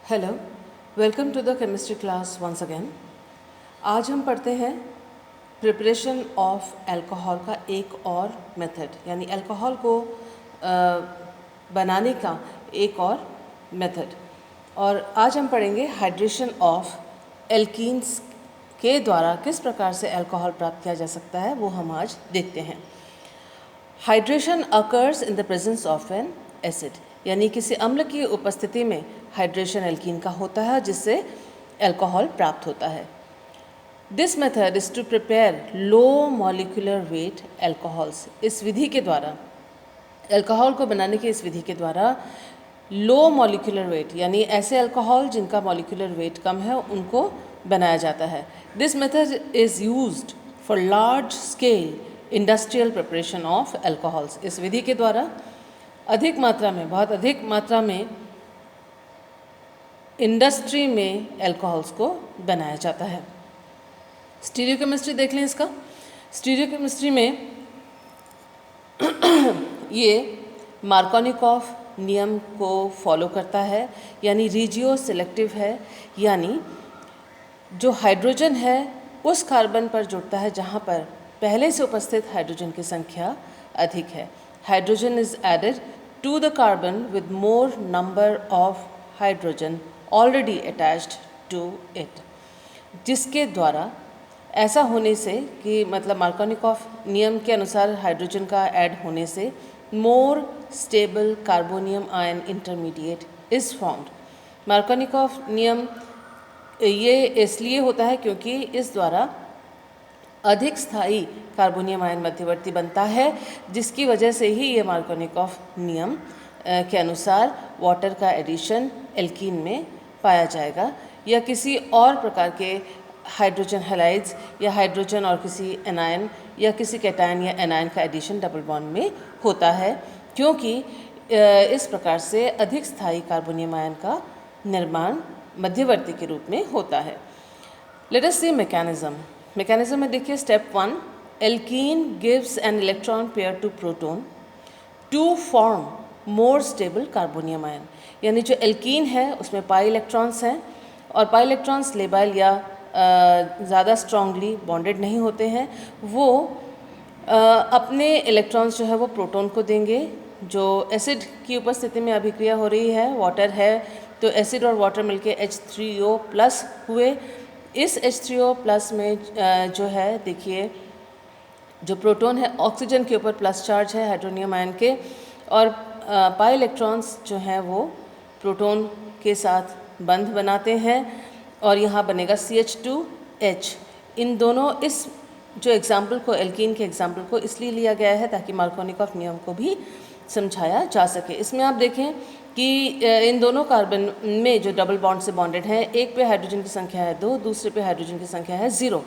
Hello, welcome to the chemistry class once again. आज हम पढ़ते हैं प्रिपरेशन ऑफ अल्कोहल का एक और मेथड, यानी अल्कोहल को बनाने का एक और मेथड। और आज हम पढ़ेंगे हाइड्रेशन ऑफ एल्कीन्स के द्वारा किस प्रकार से अल्कोहल प्राप्त किया जा सकता है, वो हम आज देखते हैं। Hydration occurs in the presence of N acid, यानी किसी अम्ल की उपस्थिति में हाइड्रेशन एल्कीन का होता है जिससे अल्कोहल प्राप्त होता है। This method is to prepare low molecular weight alcohols. इस विधि के द्वारा, अल्कोहल को बनाने की इस विधि के द्वारा लो मॉलिक्यूलर वेट, यानी ऐसे अल्कोहल जिनका मॉलिक्यूलर वेट कम है, उनको बनाया जाता है। This method is used for large scale industrial preparation of alcohols. इस विधि के द्वारा अधिक मात्रा में, बहुत अधिक मात्रा में इंडस्ट्री में अल्कोहल्स को बनाया जाता है। स्टीरियोकेमिस्ट्री देख लें इसका। स्टीरियोकेमिस्ट्री में ये मार्कोनिकॉफ नियम को फॉलो करता है, यानी रीजियो सिलेक्टिव है, यानी जो हाइड्रोजन है उस कार्बन पर जुड़ता है जहाँ पर पहले से उपस्थित हाइड्रोजन की संख्या अधिक है। Hydrogen is added to the carbon with more number of hydrogen already attached to it, जिसके द्वारा ऐसा होने से कि मतलब मार्कोनिकॉफ नियम के अनुसार हाइड्रोजन का ऐड होने से मोर stable carbonium ion intermediate is formed. Markovnikov नियम ये इसलिए होता है क्योंकि इस द्वारा अधिक स्थायी कार्बोनियम आयन मध्यवर्ती बनता है, जिसकी वजह से ही ये मार्कोनिकॉफ नियम के अनुसार वाटर का एडिशन एल्कीन में पाया जाएगा, या किसी और प्रकार के हाइड्रोजन हैलाइड्स या हाइड्रोजन और किसी एनायन या किसी कैटायन या एनायन का एडिशन डबल बॉन्ड में होता है, क्योंकि इस प्रकार से अधिक स्थायी कार्बोनियम आयन का निर्माण मध्यवर्ती के रूप में होता है। लेट अस सी मैकेनिज्म में देखिए, step 1, alkene gives an electron pair to proton to form more stable carbonium ion. यानी जो एल्कीन है उसमें पाई इलेक्ट्रॉन्स हैं, और पाई इलेक्ट्रॉन्स लेबाइल या ज़्यादा स्ट्रांगली बॉन्डेड नहीं होते हैं। वो अपने इलेक्ट्रॉन्स जो है वो प्रोटोन को देंगे। जो एसिड की उपस्थिति में अभिक्रिया हो रही है, वाटर है, तो एसिड और वाटर मिलके H3O प्लस हुए। इस H3O प्लस में जो है देखिए, जो प्रोटोन है ऑक्सीजन के ऊपर प्लस चार्ज है हाइड्रोनियम आयन के, और पाई इलेक्ट्रॉन्स जो हैं वो प्रोटोन के साथ बंध बनाते हैं, और यहाँ बनेगा CH2H। इन दोनों, इस जो एग्जाम्पल को, एल्कीन के एग्जाम्पल को इसलिए लिया गया है ताकि मार्कोनिकॉफ नियम को भी समझाया जा सके। इसमें आप देखें कि इन दोनों कार्बन में जो डबल बॉन्ड से बॉन्डेड है, एक पे हाइड्रोजन की संख्या है 2, दूसरे पे हाइड्रोजन की संख्या है 0।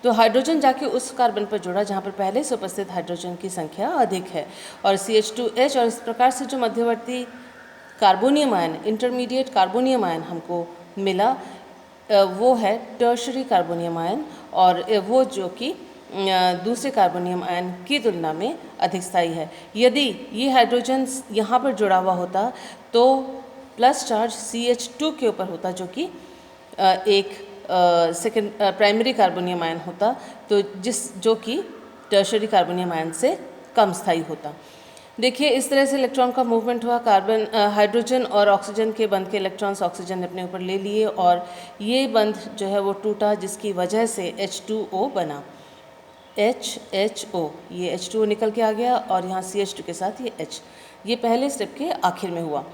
तो हाइड्रोजन जाके उस कार्बन पर जुड़ा जहाँ पर पहले से उपस्थित हाइड्रोजन की संख्या अधिक है, और CH2H, और इस प्रकार से जो मध्यवर्ती carbonium ion, intermediate carbonium ion हमको मिला, वो है टर्शरी कार्बोनियम आयन, और वो जो कि दूसरे कार्बोनियम आयन की तुलना में अधिक स्थायी है। यदि ये हाइड्रोजन यहाँ पर जुड़ा हुआ होता तो प्लस चार्ज CH2 के ऊपर होता, जो कि एक सेकेंड प्राइमरी कार्बोनियम आयन होता, तो जो कि टर्शरी कार्बोनियम आयन से कम स्थायी होता। देखिए, इस तरह से इलेक्ट्रॉन का मूवमेंट हुआ। कार्बन, हाइड्रोजन और ऑक्सीजन के बंध के इलेक्ट्रॉन्स ऑक्सीजन ने अपने ऊपर ले लिए, और ये बंध जो है वो टूटा, जिसकी वजह से H2O बना। HHO, ये H2O निकल के आ गया, और यहाँ CH2 के साथ ये H। ये पहले स्टेप के आखिर में हुआ।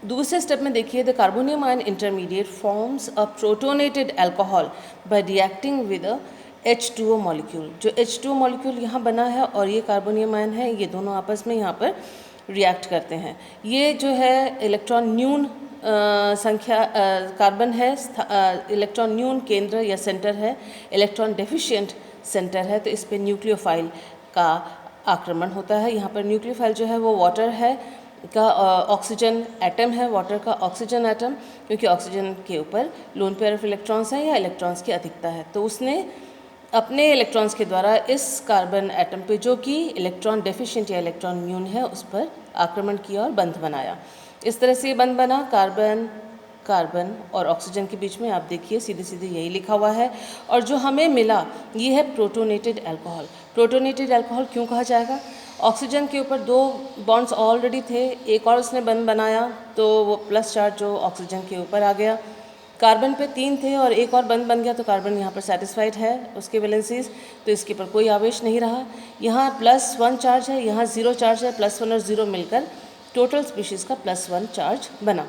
दूसरे स्टेप में देखिए, the carbonium ion intermediate forms a protonated alcohol bye reacting with a H2O molecule. जो H2O मॉलिक्यूल यहाँ बना है और ये कार्बोनियम आयन है, ये दोनों आपस में यहाँ पर रिएक्ट करते हैं। ये जो है इलेक्ट्रॉन न्यून संख्या कार्बन है, इलेक्ट्रॉन न्यून केंद्र या सेंटर है, इलेक्ट्रॉन डेफिशिएंट सेंटर है, तो इस पर न्यूक्लियोफाइल का आक्रमण होता है। यहाँ पर न्यूक्लियोफाइल जो है वो वाटर है का ऑक्सीजन एटम है, वाटर का ऑक्सीजन एटम, क्योंकि ऑक्सीजन के ऊपर लोन पेयर ऑफ इलेक्ट्रॉन्स हैं या इलेक्ट्रॉन्स की अधिकता है, तो उसने अपने इलेक्ट्रॉन्स के द्वारा इस कार्बन एटम पे, जो कि इलेक्ट्रॉन डेफिशिएंट या इलेक्ट्रॉन न्यून है, उस पर आक्रमण किया और बंध बनाया। इस तरह से ये बंध बना। कार्बन कार्बन और ऑक्सीजन के बीच में। आप देखिए सीधे सीधे यही लिखा हुआ है। और जो हमें मिला ये है प्रोटोनेटेड अल्कोहल। प्रोटोनेटेड अल्कोहल क्यों कहा जाएगा? ऑक्सीजन के ऊपर 2 बॉन्ड्स ऑलरेडी थे, एक और उसने बंद बनाया तो वो प्लस चार्ज जो ऑक्सीजन के ऊपर आ गया। कार्बन पे 3 थे और एक और बंद बन गया तो कार्बन यहाँ पर सेटिस्फाइड है उसके वैलेंसीज, तो इसके ऊपर कोई आवेश नहीं रहा। यहाँ +1 चार्ज है, यहाँ 0 चार्ज है। +1 और 0 मिलकर टोटल स्पीशीज़ का +1 चार्ज बना।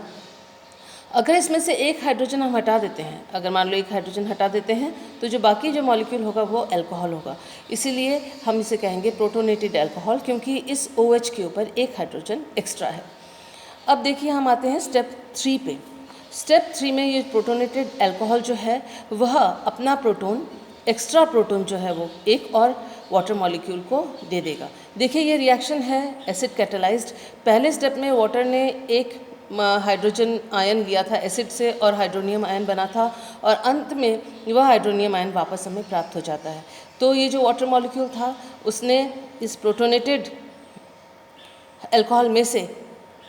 अगर इसमें से एक हाइड्रोजन हम हटा देते हैं, अगर मान लो एक हाइड्रोजन हटा देते हैं तो जो बाकी जो मॉलिक्यूल होगा वो अल्कोहल होगा। इसीलिए हम इसे कहेंगे प्रोटोनेटेड अल्कोहल, क्योंकि इस OH के ऊपर एक हाइड्रोजन एक्स्ट्रा है। अब देखिए हम आते हैं स्टेप 3 पे। स्टेप 3 में ये प्रोटोनेटेड अल्कोहल जो है वह अपना प्रोटोन, एक्स्ट्रा प्रोटोन जो है वो एक और वाटर मॉलिक्यूल को दे देगा। देखिए ये रिएक्शन है एसिड कैटालाइज्ड। पहले स्टेप में वाटर ने एक हाइड्रोजन आयन लिया था एसिड से और हाइड्रोनियम आयन बना था, और अंत में वह हाइड्रोनियम आयन वापस हमें प्राप्त हो जाता है। तो ये जो वाटर मॉलिक्यूल था उसने इस प्रोटोनेटेड अल्कोहल में से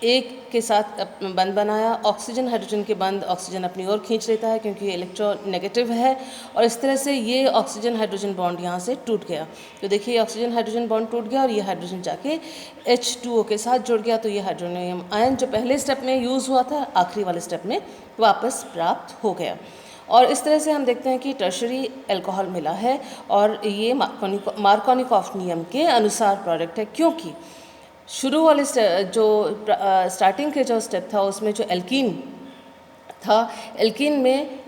एक के साथ बंध बनाया। ऑक्सीजन हाइड्रोजन के बंध ऑक्सीजन अपनी ओर खींच लेता है क्योंकि ये इलेक्ट्रोनेगेटिव है, और इस तरह से ये ऑक्सीजन हाइड्रोजन बॉन्ड यहाँ से टूट गया। तो देखिए ऑक्सीजन हाइड्रोजन बॉन्ड टूट गया और ये हाइड्रोजन जाके H2O के साथ जुड़ गया। तो ये हाइड्रोनियम आयन जो पहले स्टेप में यूज़ हुआ था आखिरी वाले स्टेप में वापस प्राप्त हो गया। और इस तरह से हम देखते हैं कि टर्शरी अल्कोहल मिला है और ये मार्कोनिकॉफ नियम के अनुसार प्रोडक्ट है, क्योंकि शुरू वाले जो स्टार्टिंग के जो स्टेप था उसमें जो एल्कीन था, एल्कीन में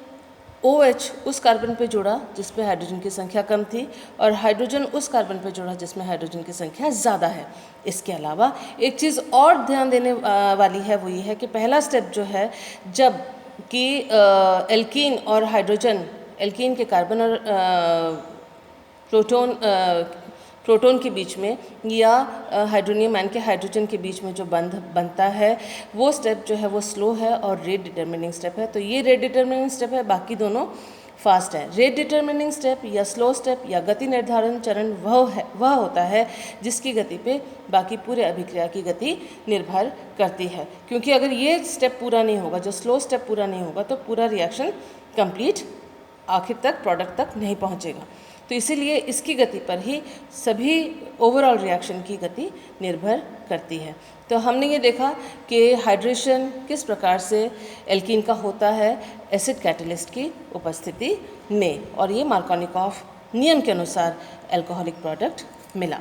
OH उस कार्बन पे जुड़ा जिसमें हाइड्रोजन की संख्या कम थी और हाइड्रोजन उस कार्बन पे जुड़ा जिसमें हाइड्रोजन की संख्या ज़्यादा है। इसके अलावा एक चीज़ और ध्यान देने वाली है, वो ये है कि पहला स्टेप जो है जब कि एल्कीन और हाइड्रोजन, एल्कीन के कार्बन और प्रोटोन के बीच में या हाइड्रोनियम आयन के हाइड्रोजन के बीच में जो बंध बनता है वो स्टेप जो है वो स्लो है और रेट डिटर्मिनिंग स्टेप है। तो ये रेट डिटर्मिनिंग स्टेप है, बाकी दोनों फास्ट है। रेट डिटर्मिनिंग स्टेप या स्लो स्टेप या गति निर्धारण चरण वह होता है जिसकी गति पे बाकी पूरे अभिक्रिया की गति निर्भर करती है, क्योंकि अगर ये स्टेप पूरा नहीं होगा, जो स्लो स्टेप पूरा नहीं होगा, तो पूरा रिएक्शन कंप्लीट आखिर तक प्रोडक्ट तक नहीं पहुँचेगा। तो इसीलिए इसकी गति पर ही सभी ओवरऑल रिएक्शन की गति निर्भर करती है। तो हमने ये देखा कि हाइड्रेशन किस प्रकार से एल्कीन का होता है एसिड कैटलिस्ट की उपस्थिति में, और ये मार्कोनिकॉफ नियम के अनुसार अल्कोहलिक प्रोडक्ट मिला।